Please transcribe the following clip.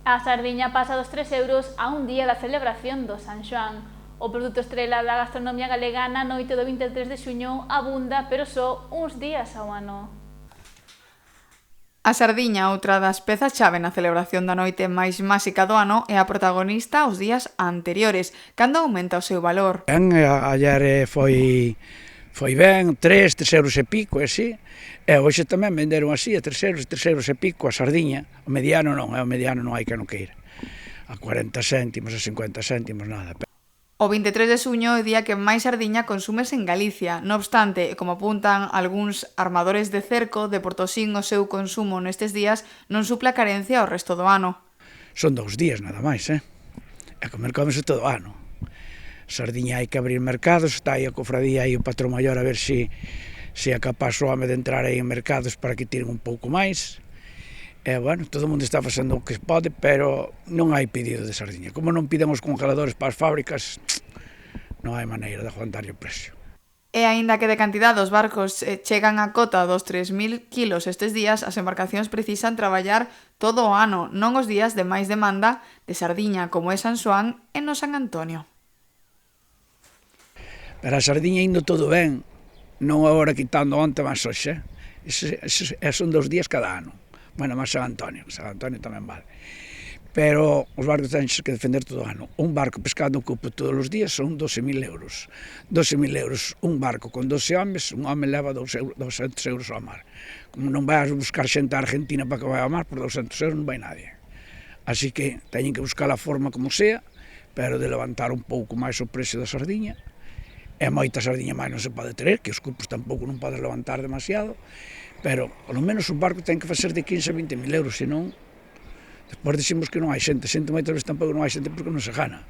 A sardiña pasa dos 3 euros a un día da celebración do San Xoán. O produto estrela da gastronomía galega na noite do 23 de xuño abunda, pero só uns días ao ano. A sardiña, outra das pezas chave na celebración da noite máis máxica do ano, é a protagonista os días anteriores, cando aumenta o seu valor. Ayer foi ben, 3 euros e pico, e así. E hoxe tamén venderon así, a 3 euros e pico a sardiña. O mediano non hai que non queira. A 40 céntimos, a 50 céntimos, nada. O 23 de xuño é o día que máis sardiña consumes en Galicia. Non obstante, como apuntan algúns armadores de cerco, de Portosín o seu consumo nestes días non suple a carencia ao resto do ano. Son 2 días nada máis, E comer comese todo o ano. Sardiña hai que abrir mercados, está aí a cofradía e o patrón maior a ver se é capaz o home de entrar aí en mercados para que tiren un pouco máis. E, bueno, todo o mundo está facendo o que pode, pero non hai pedido de sardiña. Como non piden os congeladores para as fábricas, non hai maneira de aguantar o precio. E aínda que de cantidade os barcos chegan a cota dos 3.000 kilos estes días, as embarcacións precisan traballar todo o ano, non os días de máis demanda de sardiña, como é San Xoán e no San Antonio. Pero a sardiña indo todo ben, non agora quitando onte máis hoxe, son 2 días cada ano. Bueno, máis San Antonio tamén vale. Pero os barcos tenen que defender todo o ano. Un barco pescando en cupo todos os días son 12.000 euros. 12.000 euros, un barco con 12 homes, un home leva 200 euros ao mar. Como non vai a buscar xente a Argentina para que vai ao mar, por 200 euros non vai nadie. Así que teñen que buscar a forma como sea, pero de levantar un pouco máis o precio da sardiña. E moita sardiña máis non se pode ter, que os cupos tampouco non podes levantar demasiado, pero, polo menos, o barco ten que facer de 15 a 20.000 euros, senón, despois dixemos que non hai xente moitas veces tampouco non hai xente porque non se gana.